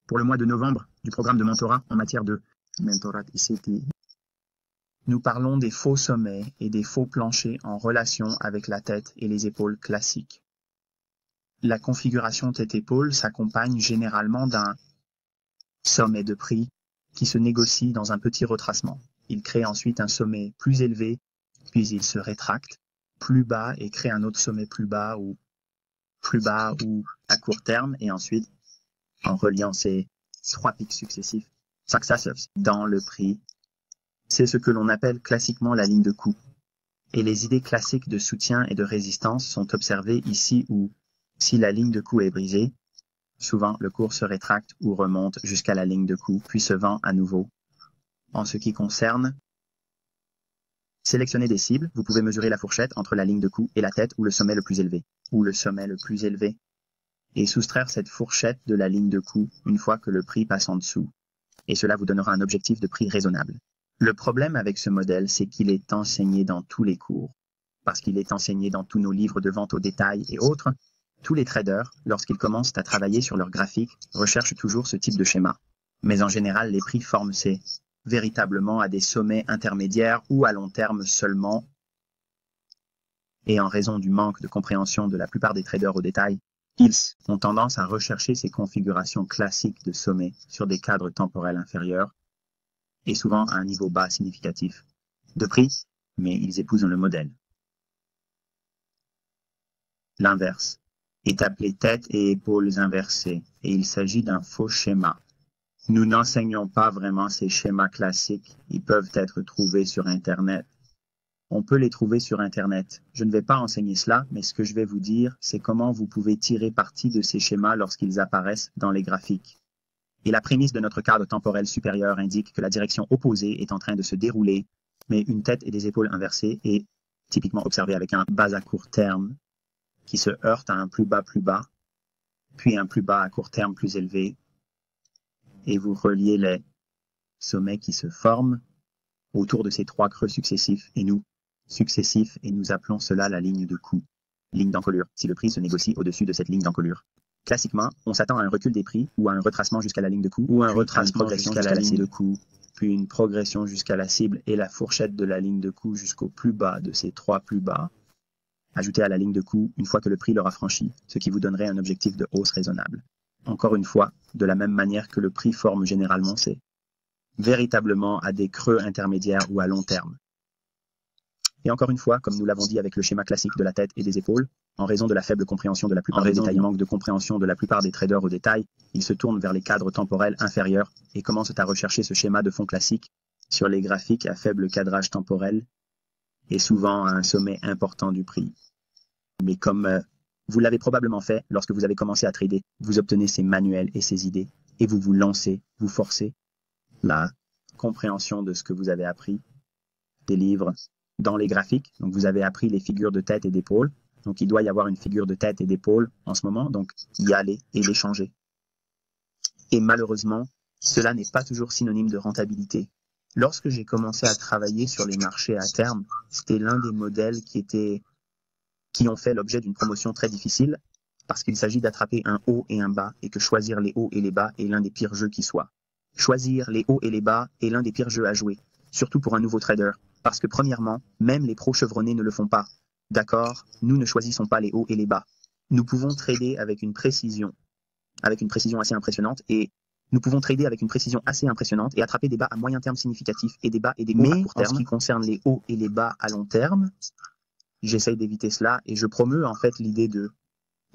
Pour le mois de novembre du programme de mentorat en matière de mentorat ICT, nous parlons des faux sommets et des faux planchers en relation avec la tête et les épaules classiques. La configuration tête-épaule s'accompagne généralement d'un sommet de prix qui se négocie dans un petit retracement. Il crée ensuite un sommet plus élevé, puis il se rétracte plus bas et crée un autre sommet plus bas ou à court terme, et ensuite, en reliant ces 3 pics successifs, successifs dans le prix, c'est ce que l'on appelle classiquement la ligne de coup. Et les idées classiques de soutien et de résistance sont observées ici où, si la ligne de coup est brisée, souvent le cours se rétracte ou remonte jusqu'à la ligne de coup, puis se vend à nouveau. En ce qui concerne sélectionner des cibles, vous pouvez mesurer la fourchette entre la ligne de coup et la tête ou le sommet le plus élevé, et soustraire cette fourchette de la ligne de coup une fois que le prix passe en dessous, et cela vous donnera un objectif de prix raisonnable. Le problème avec ce modèle, c'est qu'il est enseigné dans tous les cours, parce qu'il est enseigné dans tous nos livres de vente au détail et autres. Tous les traders, lorsqu'ils commencent à travailler sur leur graphique, recherchent toujours ce type de schéma. Mais en général, les prix forment véritablement à des sommets intermédiaires ou à long terme seulement. Et en raison du manque de compréhension de la plupart des traders au détail, ils ont tendance à rechercher ces configurations classiques de sommets sur des cadres temporels inférieurs et souvent à un niveau bas significatif de prix, mais ils épousent le modèle. L'inverse est appelé tête et épaules inversées, et il s'agit d'un faux schéma. Nous n'enseignons pas vraiment ces schémas classiques, ils peuvent être trouvés sur Internet. On peut les trouver sur Internet. Je ne vais pas enseigner cela, mais ce que je vais vous dire, c'est comment vous pouvez tirer parti de ces schémas lorsqu'ils apparaissent dans les graphiques. Et la prémisse de notre cadre temporel supérieur indique que la direction opposée est en train de se dérouler, mais une tête et des épaules inversées est typiquement observée avec un bas à court terme qui se heurte à un plus bas, puis un plus bas à court terme plus élevé, et vous reliez les sommets qui se forment autour de ces 3 creux successifs, et nous appelons cela la ligne de coup, ligne d'encolure, si le prix se négocie au-dessus de cette ligne d'encolure. Classiquement, on s'attend à un recul des prix ou à un retracement jusqu'à la ligne de coup, ou un retracement jusqu'à la ligne de coup, puis une progression jusqu'à la cible et la fourchette de la ligne de coup jusqu'au plus bas de ces 3 plus bas, ajouté à la ligne de coup une fois que le prix l'aura franchi, ce qui vous donnerait un objectif de hausse raisonnable. Encore une fois, de la même manière que le prix forme généralement, c'est véritablement à des creux intermédiaires ou à long terme. Et encore une fois, comme nous l'avons dit avec le schéma classique de la tête et des épaules, en raison de la faible compréhension de la plupart des détaillants, manque de compréhension de la plupart des traders au détail, ils se tournent vers les cadres temporels inférieurs et commencent à rechercher ce schéma de fond classique sur les graphiques à faible cadrage temporel et souvent à un sommet important du prix. Mais comme vous l'avez probablement fait lorsque vous avez commencé à trader, vous obtenez ces manuels et ces idées et vous vous lancez, vous forcez la compréhension de ce que vous avez appris des livres dans les graphiques. Donc vous avez appris les figures de tête et d'épaule. Donc il doit y avoir une figure de tête et d'épaule en ce moment, donc y aller et l'échanger. Et malheureusement, cela n'est pas toujours synonyme de rentabilité. Lorsque j'ai commencé à travailler sur les marchés à terme, c'était l'un des modèles qui ont fait l'objet d'une promotion très difficile parce qu'il s'agit d'attraper un haut et un bas et que choisir les hauts et les bas est l'un des pires jeux qui soient. Choisir les hauts et les bas est l'un des pires jeux à jouer, surtout pour un nouveau trader, parce que premièrement, même les pros chevronnés ne le font pas. D'accord, nous ne choisissons pas les hauts et les bas. Nous pouvons trader avec une précision assez impressionnante et attraper des bas à moyen terme significatifs et des bas et des hauts à court terme. En ce qui concerne les hauts et les bas à long terme, j'essaye d'éviter cela et je promeus en fait l'idée de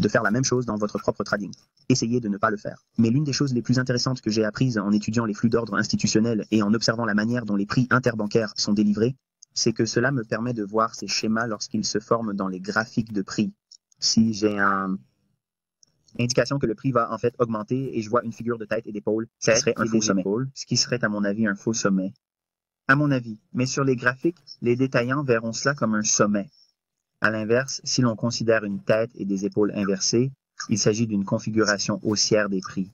faire la même chose dans votre propre trading. Essayez de ne pas le faire. Mais l'une des choses les plus intéressantes que j'ai apprises en étudiant les flux d'ordre institutionnels et en observant la manière dont les prix interbancaires sont délivrés, c'est que cela me permet de voir ces schémas lorsqu'ils se forment dans les graphiques de prix. Si j'ai une indication que le prix va en fait augmenter et je vois une figure de tête et d'épaule, ce serait un faux sommet. Ce qui serait à mon avis un faux sommet. À mon avis. Mais sur les graphiques, les détaillants verront cela comme un sommet. À l'inverse, si l'on considère une tête et des épaules inversées, il s'agit d'une configuration haussière des prix.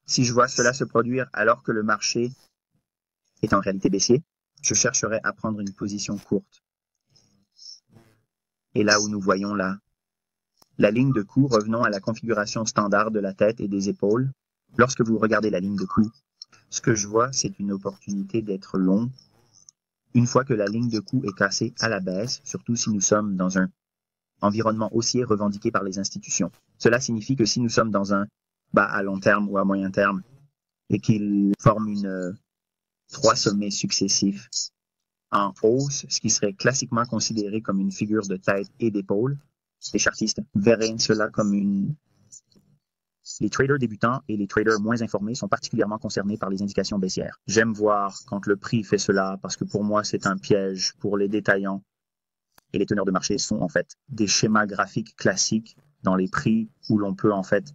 Si je vois cela se produire alors que le marché est en réalité baissier, je chercherai à prendre une position courte. Et là où nous voyons la ligne de coup, revenons à la configuration standard de la tête et des épaules. Lorsque vous regardez la ligne de coût, ce que je vois, c'est une opportunité d'être long. Une fois que la ligne de coût est cassée à la baisse, surtout si nous sommes dans un environnement haussier revendiqué par les institutions. Cela signifie que si nous sommes dans un bas à long terme ou à moyen terme et qu'il forme trois sommets successifs en hausse, ce qui serait classiquement considéré comme une figure de tête et d'épaule, les chartistes verraient cela comme Les traders débutants et les traders moins informés sont particulièrement concernés par les indications baissières. J'aime voir quand le prix fait cela parce que pour moi, c'est un piège pour les détaillants. Et les teneurs de marché sont en fait des schémas graphiques classiques dans les prix où l'on peut en fait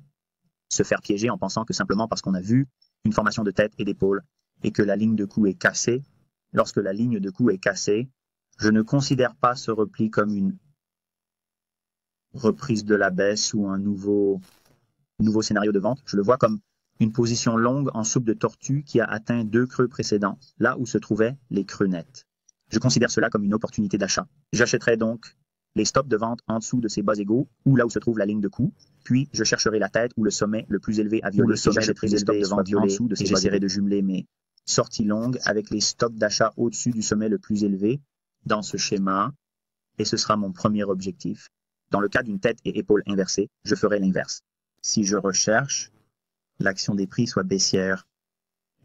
se faire piéger en pensant que simplement parce qu'on a vu une formation de tête et d'épaule et que la ligne de coût est cassée, lorsque la ligne de coût est cassée, je ne considère pas ce repli comme une reprise de la baisse ou un nouveau scénario de vente. Je le vois comme une position longue en soupe de tortue qui a atteint 2 creux précédents, là où se trouvaient les creux nets. Je considère cela comme une opportunité d'achat. J'achèterai donc les stops de vente en dessous de ces bas égaux ou là où se trouve la ligne de coût, puis je chercherai la tête ou le sommet le plus élevé à violer et j'achèterai les stops de vente en dessous de ces bas égaux. J'essaierai de jumeler mes sorties longues avec les stops d'achat au-dessus du sommet le plus élevé dans ce schéma et ce sera mon premier objectif. Dans le cas d'une tête et épaule inversée, je ferai l'inverse. Si je recherche l'action des prix soit baissière,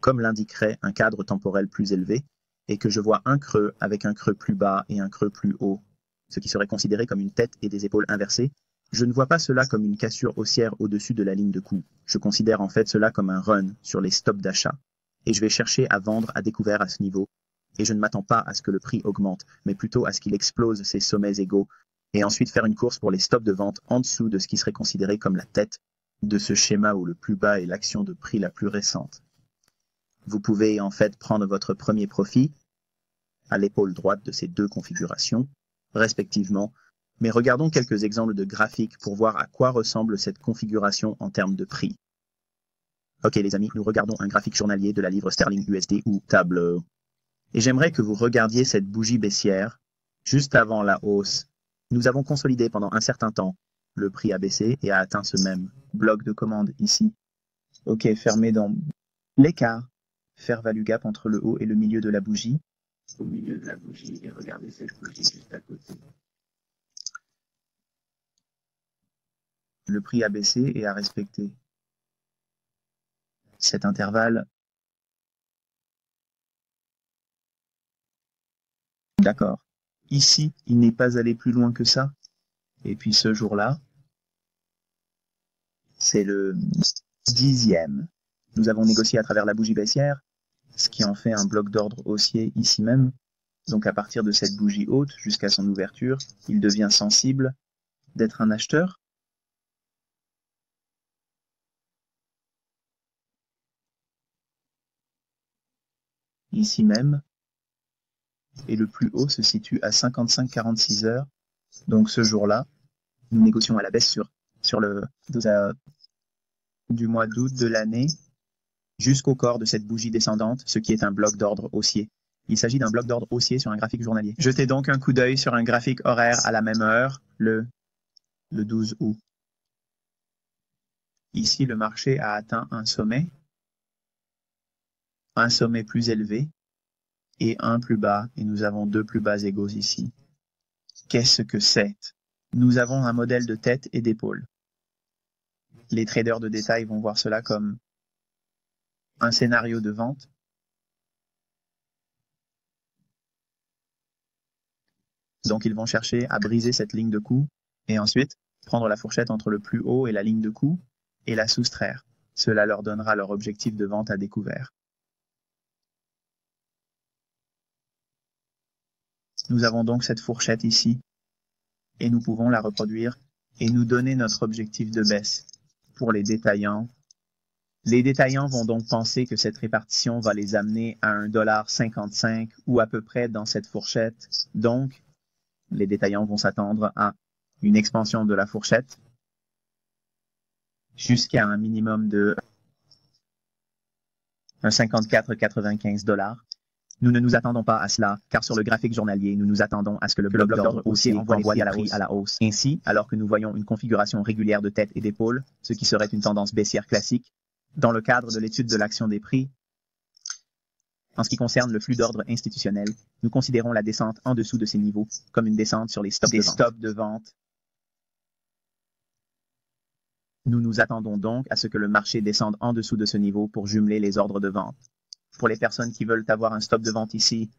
comme l'indiquerait un cadre temporel plus élevé, et que je vois un creux avec un creux plus bas et un creux plus haut, ce qui serait considéré comme une tête et des épaules inversées, je ne vois pas cela comme une cassure haussière au-dessus de la ligne de coût. Je considère en fait cela comme un run sur les stops d'achat, et je vais chercher à vendre à découvert à ce niveau, et je ne m'attends pas à ce que le prix augmente, mais plutôt à ce qu'il explose ses sommets égaux, et ensuite faire une course pour les stops de vente en dessous de ce qui serait considéré comme la tête de ce schéma où le plus bas est l'action de prix la plus récente. Vous pouvez en fait prendre votre premier profit à l'épaule droite de ces deux configurations, respectivement, mais regardons quelques exemples de graphiques pour voir à quoi ressemble cette configuration en termes de prix. Ok les amis, nous regardons un graphique journalier de la livre sterling USD ou tableau. Et j'aimerais que vous regardiez cette bougie baissière juste avant la hausse. Nous avons consolidé pendant un certain temps. Le prix a baissé et a atteint ce même bloc de commande ici. Ok, fermé dans l'écart. Fair value gap entre le haut et le milieu de la bougie. Au milieu de la bougie, et regardez cette bougie juste à côté. Le prix a baissé et a respecté cet intervalle. D'accord. Ici, il n'est pas allé plus loin que ça. Et puis ce jour-là, c'est le 10e. Nous avons négocié à travers la bougie baissière, ce qui en fait un bloc d'ordre haussier ici même. Donc à partir de cette bougie haute jusqu'à son ouverture, il devient sensible d'être un acheteur. Ici même. Et le plus haut se situe à 55,46 heures. Donc ce jour-là, nous négocions à la baisse sur le 12 du mois d'août de l'année jusqu'au corps de cette bougie descendante, ce qui est un bloc d'ordre haussier. Il s'agit d'un bloc d'ordre haussier sur un graphique journalier. Jetez donc un coup d'œil sur un graphique horaire à la même heure, le 12 août. Ici, le marché a atteint un sommet plus élevé et un plus bas, et nous avons deux plus bas égaux ici. Qu'est-ce que c'est? Nous avons un modèle de tête et d'épaule. Les traders de détail vont voir cela comme un scénario de vente. Donc ils vont chercher à briser cette ligne de coût et ensuite prendre la fourchette entre le plus haut et la ligne de coût et la soustraire. Cela leur donnera leur objectif de vente à découvert. Nous avons donc cette fourchette ici et nous pouvons la reproduire et nous donner notre objectif de baisse. Pour les détaillants vont donc penser que cette répartition va les amener à 1,55 $ ou à peu près dans cette fourchette. Donc, les détaillants vont s'attendre à une expansion de la fourchette jusqu'à un minimum de 54,95 $. Nous ne nous attendons pas à cela, car sur le graphique journalier, nous nous attendons à ce que le bloc d'ordre haussier envoie les prix à la hausse. Ainsi, alors que nous voyons une configuration régulière de tête et d'épaule, ce qui serait une tendance baissière classique, Dans le cadre de l'étude de l'action des prix, en ce qui concerne le flux d'ordre institutionnel, nous considérons la descente en dessous de ces niveaux comme une descente sur les stops de vente. Nous nous attendons donc à ce que le marché descende en dessous de ce niveau pour jumeler les ordres de vente. Pour les personnes qui veulent avoir un stop de vente ici,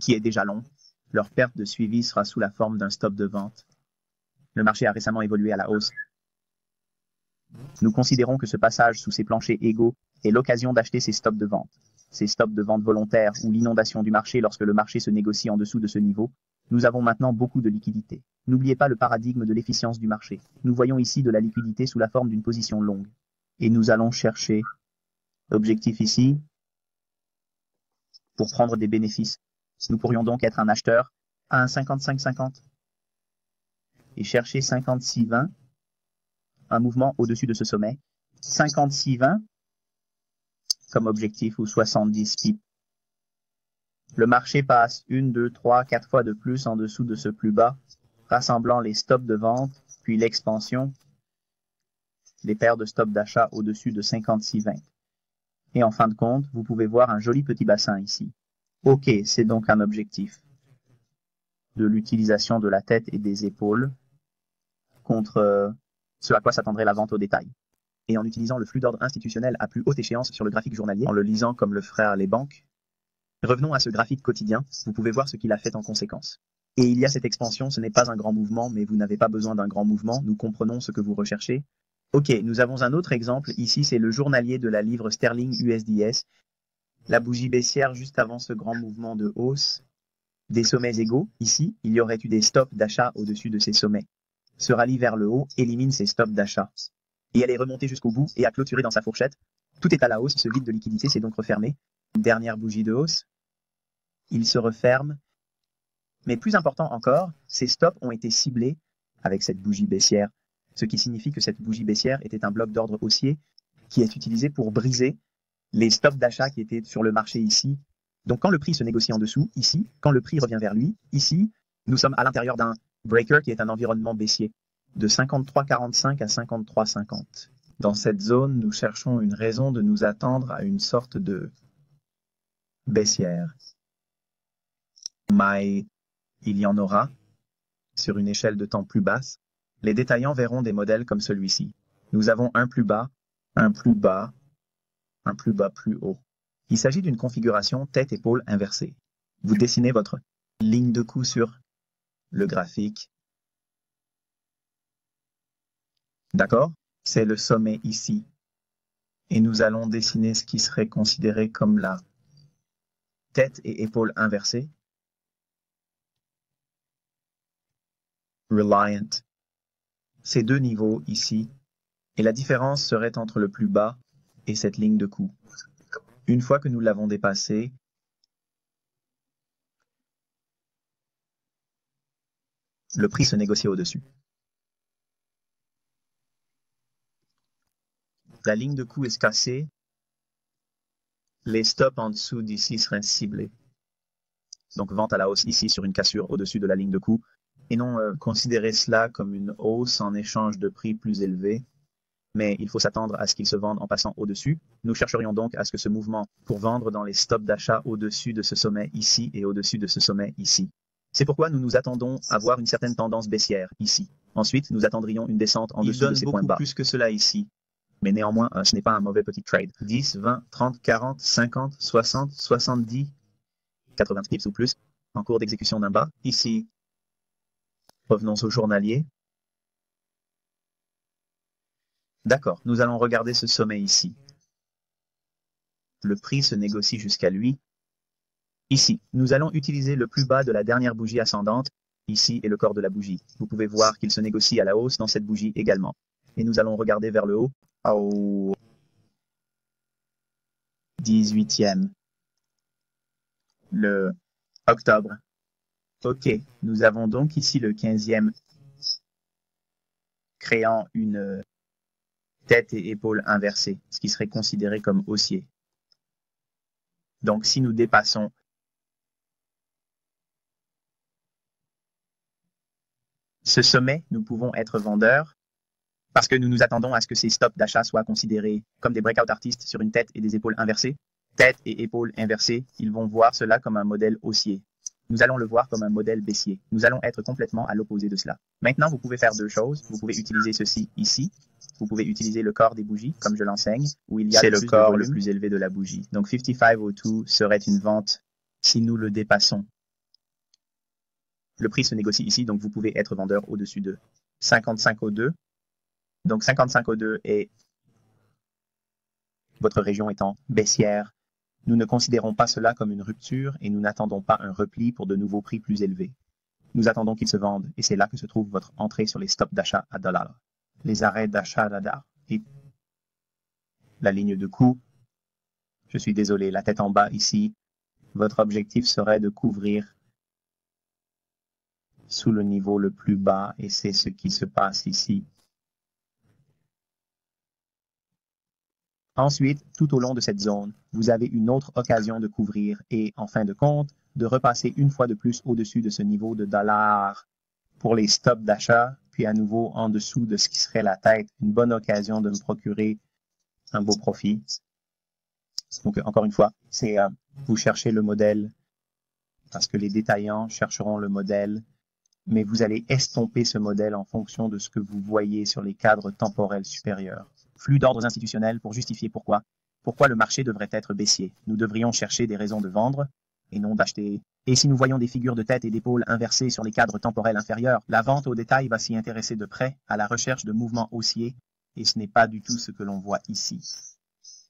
qui est déjà long, leur perte de suivi sera sous la forme d'un stop de vente. Le marché a récemment évolué à la hausse. Nous considérons que ce passage sous ces planchers égaux est l'occasion d'acheter ces stops de vente. Ces stops de vente volontaires ou l'inondation du marché lorsque le marché se négocie en dessous de ce niveau, nous avons maintenant beaucoup de liquidités. N'oubliez pas le paradigme de l'efficience du marché. Nous voyons ici de la liquidité sous la forme d'une position longue. Et nous allons chercher l'objectif ici pour prendre des bénéfices. Nous pourrions donc être un acheteur à un 55,50 et chercher 56,20, un mouvement au-dessus de ce sommet. 56,20 comme objectif ou 70 pips. Le marché passe 1, 2, 3, 4 fois de plus en dessous de ce plus bas, rassemblant les stops de vente, puis l'expansion, les paires de stops d'achat au-dessus de 56,20. Et en fin de compte, vous pouvez voir un joli petit bassin ici. OK, c'est donc un objectif de l'utilisation de la tête et des épaules contre ce à quoi s'attendrait la vente au détail. Et en utilisant le flux d'ordre institutionnel à plus haute échéance sur le graphique journalier, en le lisant comme le feraient les banques, revenons à ce graphique quotidien, vous pouvez voir ce qu'il a fait en conséquence. Et il y a cette expansion, ce n'est pas un grand mouvement, mais vous n'avez pas besoin d'un grand mouvement, nous comprenons ce que vous recherchez. OK, nous avons un autre exemple, ici c'est le journalier de la livre sterling USDS, la bougie baissière juste avant ce grand mouvement de hausse, des sommets égaux, ici, il y aurait eu des stops d'achat au-dessus de ces sommets. Ce rallye vers le haut élimine ces stops d'achat. Et elle est remontée jusqu'au bout et a clôturé dans sa fourchette. Tout est à la hausse, ce vide de liquidité s'est donc refermé. Une dernière bougie de hausse. Il se referme. Mais plus important encore, ces stops ont été ciblés avec cette bougie baissière, ce qui signifie que cette bougie baissière était un bloc d'ordre haussier qui est utilisé pour briser les stops d'achat qui étaient sur le marché ici. Donc quand le prix se négocie en dessous, ici, quand le prix revient vers lui, ici, nous sommes à l'intérieur d'un breaker qui est un environnement baissier, de 53,45 à 53,50. Dans cette zone, nous cherchons une raison de nous attendre à une sorte de baissière. Mais il y en aura, sur une échelle de temps plus basse. Les détaillants verront des modèles comme celui-ci. Nous avons un plus bas, un plus bas, un plus bas plus haut. Il s'agit d'une configuration tête-épaule inversée. Vous dessinez votre ligne de coup sur le graphique. D'accord? C'est le sommet ici. Et nous allons dessiner ce qui serait considéré comme la tête et épaule inversée. Reliant. Ces deux niveaux ici. Et la différence serait entre le plus bas et cette ligne de coup. Une fois que nous l'avons dépassé, le prix se négocie au-dessus. La ligne de coup est cassée. Les stops en dessous d'ici seraient ciblés. Donc vente à la hausse ici sur une cassure au-dessus de la ligne de coup. Et non considérer cela comme une hausse en échange de prix plus élevés. Mais il faut s'attendre à ce qu'ils se vendent en passant au-dessus. Nous chercherions donc à ce que ce mouvement pour vendre dans les stops d'achat au-dessus de ce sommet ici et au-dessus de ce sommet ici. C'est pourquoi nous nous attendons à voir une certaine tendance baissière ici. Ensuite, nous attendrions une descente en dessous de ces points bas. Plus que cela ici. Mais néanmoins, ce n'est pas un mauvais petit trade. 10, 20, 30, 40, 50, 60, 70, 80 pips ou plus en cours d'exécution d'un bas. Ici, revenons au journalier. D'accord, nous allons regarder ce sommet ici. Le prix se négocie jusqu'à lui. Ici, nous allons utiliser le plus bas de la dernière bougie ascendante. Ici est le corps de la bougie. Vous pouvez voir qu'il se négocie à la hausse dans cette bougie également. Et nous allons regarder vers le haut. Au 18e. Le octobre. OK, nous avons donc ici le 15e créant une tête et épaule inversées, ce qui serait considéré comme haussier. Donc si nous dépassons ce sommet, nous pouvons être vendeurs Parce que nous nous attendons à ce que ces stops d'achat soient considérés comme des breakout artistes sur une tête et des épaules inversées. Tête et épaules inversées, ils vont voir cela comme un modèle haussier. Nous allons le voir comme un modèle baissier. Nous allons être complètement à l'opposé de cela. Maintenant, vous pouvez faire deux choses. Vous pouvez utiliser ceci ici. Vous pouvez utiliser le corps des bougies, comme je l'enseigne, où il y a le corps le plus élevé de la bougie. Donc 5502 serait une vente si nous le dépassons. Le prix se négocie ici, donc vous pouvez être vendeur au-dessus de 5502. Donc 5502 est votre région étant baissière. Nous ne considérons pas cela comme une rupture et nous n'attendons pas un repli pour de nouveaux prix plus élevés. Nous attendons qu'ils se vendent et c'est là que se trouve votre entrée sur les stops d'achat à $. Les arrêts d'achat à $. Et la ligne de coût, je suis désolé, la tête en bas ici, votre objectif serait de couvrir sous le niveau le plus bas et c'est ce qui se passe ici. Ensuite, tout au long de cette zone, vous avez une autre occasion de couvrir et, en fin de compte, de repasser une fois de plus au-dessus de ce niveau de $ pour les stops d'achat, puis à nouveau en dessous de ce qui serait la tête, une bonne occasion de me procurer un beau profit. Donc, encore une fois, c'est vous cherchez le modèle parce que les détaillants chercheront le modèle, mais vous allez estomper ce modèle en fonction de ce que vous voyez sur les cadres temporels supérieurs. Flux d'ordres institutionnels pour justifier pourquoi le marché devrait être baissier. Nous devrions chercher des raisons de vendre et non d'acheter. Et si nous voyons des figures de tête et d'épaules inversées sur les cadres temporels inférieurs, la vente au détail va s'y intéresser de près à la recherche de mouvements haussiers et ce n'est pas du tout ce que l'on voit ici.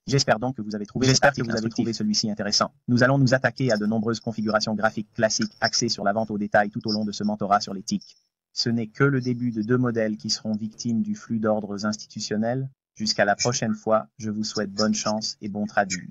J'espère donc que vous avez trouvé celui-ci intéressant. Nous allons nous attaquer à de nombreuses configurations graphiques classiques axées sur la vente au détail tout au long de ce mentorat sur les tics. Ce n'est que le début de 2 modèles qui seront victimes du flux d'ordres institutionnels. Jusqu'à la prochaine fois, je vous souhaite bonne chance et bon trading.